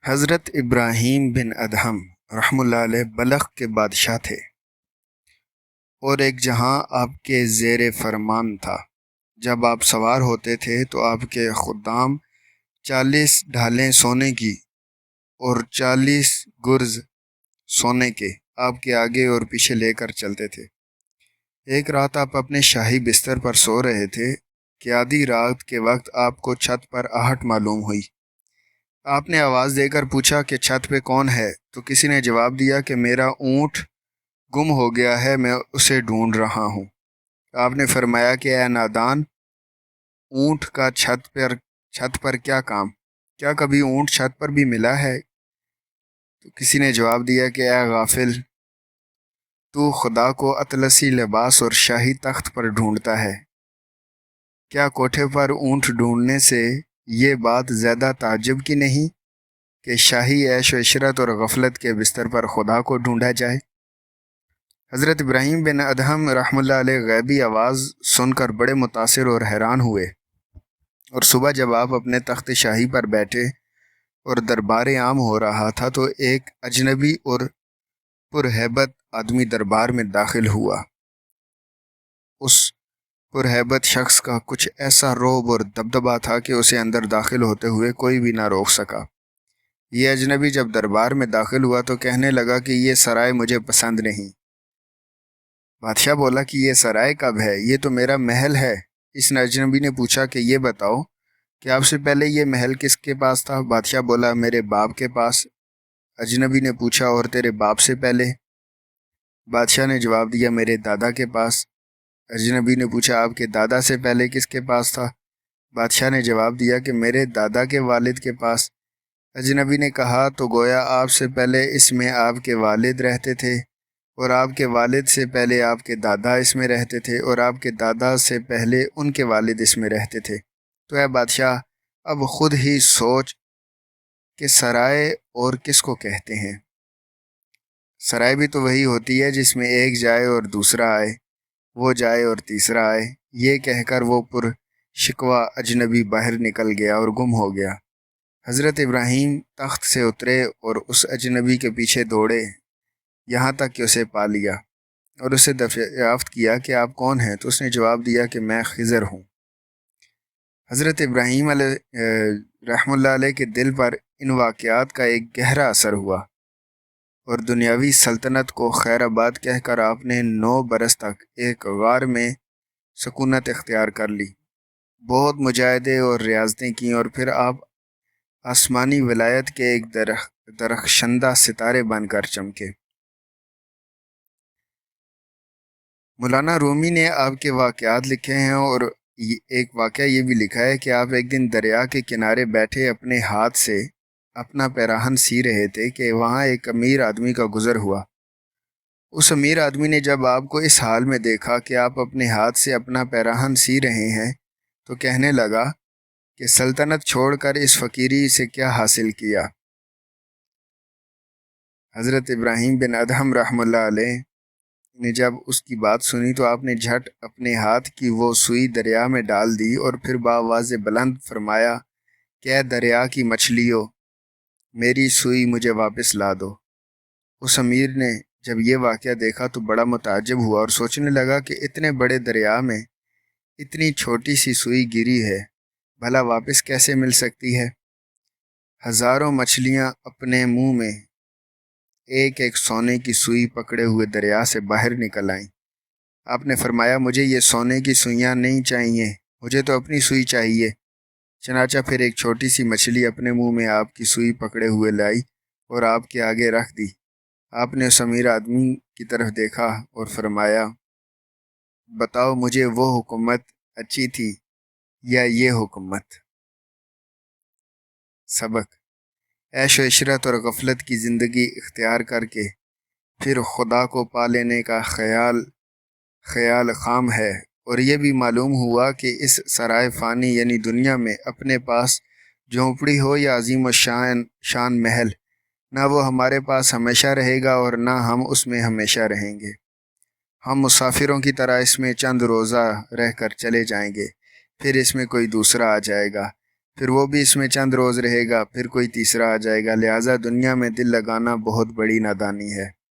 حضرت ابراہیم بن ادہم رحمۃ اللہ علیہ بلخ کے بادشاہ تھے اور ایک جہاں آپ کے زیر فرمان تھا۔ جب آپ سوار ہوتے تھے تو آپ کے خدام 40 ڈھالیں سونے کی اور 40 گرز سونے کے آپ کے آگے اور پیچھے لے کر چلتے تھے۔ ایک رات آپ اپنے شاہی بستر پر سو رہے تھے کہ آدھی رات کے وقت آپ کو چھت پر آہٹ معلوم ہوئی۔ آپ نے آواز دے کر پوچھا کہ چھت پہ کون ہے؟ تو کسی نے جواب دیا کہ میرا اونٹ گم ہو گیا ہے، میں اسے ڈھونڈ رہا ہوں۔ آپ نے فرمایا کہ اے نادان، اونٹ کا چھت پر کیا کام؟ کیا کبھی اونٹ چھت پر بھی ملا ہے؟ تو کسی نے جواب دیا کہ اے غافل، تو خدا کو اطلسی لباس اور شاہی تخت پر ڈھونڈتا ہے۔ کیا کوٹھے پر اونٹ ڈھونڈنے سے یہ بات زیادہ تعجب کی نہیں کہ شاہی عیش و عشرت اور غفلت کے بستر پر خدا کو ڈھونڈا جائے؟ حضرت ابراہیم بن ادہم رحمۃ اللہ علیہ غیبی آواز سن کر بڑے متاثر اور حیران ہوئے، اور صبح جب آپ اپنے تخت شاہی پر بیٹھے اور دربار عام ہو رہا تھا تو ایک اجنبی اور پرہیبت آدمی دربار میں داخل ہوا۔ اس پرہیبت شخص کا کچھ ایسا رعب اور دبدبا تھا کہ اسے اندر داخل ہوتے ہوئے کوئی بھی نہ روک سکا۔ یہ اجنبی جب دربار میں داخل ہوا تو کہنے لگا کہ یہ سرائے مجھے پسند نہیں۔ بادشاہ بولا کہ یہ سرائے کب ہے؟ یہ تو میرا محل ہے۔ اس اجنبی نے پوچھا کہ یہ بتاؤ کہ آپ سے پہلے یہ محل کس کے پاس تھا؟ بادشاہ بولا میرے باپ کے پاس۔ اجنبی نے پوچھا اور تیرے باپ سے پہلے؟ بادشاہ نے جواب دیا میرے دادا کے پاس۔ اجنبی نے پوچھا آپ کے دادا سے پہلے کس کے پاس تھا؟ بادشاہ نے جواب دیا کہ میرے دادا کے والد کے پاس۔ اجنبی نے کہا تو گویا آپ سے پہلے اس میں آپ کے والد رہتے تھے، اور آپ کے والد سے پہلے آپ کے دادا اس میں رہتے تھے، اور آپ کے دادا سے پہلے ان کے والد اس میں رہتے تھے۔ تو اے بادشاہ، اب خود ہی سوچ کہ سرائے اور کس کو کہتے ہیں؟ سرائے بھی تو وہی ہوتی ہے جس میں ایک جائے اور دوسرا آئے، وہ جائے اور تیسرا آئے۔ یہ کہہ کر وہ پر شکوہ اجنبی باہر نکل گیا اور گم ہو گیا۔ حضرت ابراہیم تخت سے اترے اور اس اجنبی کے پیچھے دوڑے یہاں تک کہ اسے پا لیا اور اسے دریافت کیا کہ آپ کون ہیں؟ تو اس نے جواب دیا کہ میں خضر ہوں۔ حضرت ابراہیم رحمۃ اللہ علیہ کے دل پر ان واقعات کا ایک گہرا اثر ہوا، اور دنیاوی سلطنت کو خیر آباد کہہ کر آپ نے 9 برس تک ایک غار میں سکونت اختیار کر لی۔ بہت مجاہدے اور ریاضتیں کیں، اور پھر آپ آسمانی ولایت کے ایک درخشندہ ستارے بن کر چمکے۔ مولانا رومی نے آپ کے واقعات لکھے ہیں، اور ایک واقعہ یہ بھی لکھا ہے کہ آپ ایک دن دریا کے کنارے بیٹھے اپنے ہاتھ سے اپنا پیراہن سی رہے تھے کہ وہاں ایک امیر آدمی کا گزر ہوا۔ اس امیر آدمی نے جب آپ کو اس حال میں دیکھا کہ آپ اپنے ہاتھ سے اپنا پیراہن سی رہے ہیں تو کہنے لگا کہ سلطنت چھوڑ کر اس فقیری سے کیا حاصل کیا؟ حضرت ابراہیم بن ادہم رحمۃ اللہ علیہ نے جب اس کی بات سنی تو آپ نے جھٹ اپنے ہاتھ کی وہ سوئی دریا میں ڈال دی، اور پھر بآواز بلند فرمایا کہ اے دریا کی مچھلیوں، میری سوئی مجھے واپس لا دو۔ اس امیر نے جب یہ واقعہ دیکھا تو بڑا متعجب ہوا اور سوچنے لگا کہ اتنے بڑے دریا میں اتنی چھوٹی سی سوئی گری ہے، بھلا واپس کیسے مل سکتی ہے؟ ہزاروں مچھلیاں اپنے منہ میں ایک ایک سونے کی سوئی پکڑے ہوئے دریا سے باہر نکل آئیں۔ آپ نے فرمایا مجھے یہ سونے کی سوئیاں نہیں چاہیے، مجھے تو اپنی سوئی چاہیے۔ چنانچہ پھر ایک چھوٹی سی مچھلی اپنے منہ میں آپ کی سوئی پکڑے ہوئے لائی اور آپ کے آگے رکھ دی۔ آپ نے اس امیر آدمی کی طرف دیکھا اور فرمایا بتاؤ مجھے وہ حکومت اچھی تھی یا یہ حکومت؟ سبق: عیش و عشرت اور غفلت کی زندگی اختیار کر کے پھر خدا کو پا لینے کا خیال خام ہے، اور یہ بھی معلوم ہوا کہ اس سرائے فانی یعنی دنیا میں اپنے پاس جھونپڑی ہو یا عظیم و شان محل، نہ وہ ہمارے پاس ہمیشہ رہے گا اور نہ ہم اس میں ہمیشہ رہیں گے۔ ہم مسافروں کی طرح اس میں چند روزہ رہ کر چلے جائیں گے، پھر اس میں کوئی دوسرا آ جائے گا، پھر وہ بھی اس میں چند روز رہے گا، پھر کوئی تیسرا آ جائے گا، لہٰذا دنیا میں دل لگانا بہت بڑی نادانی ہے۔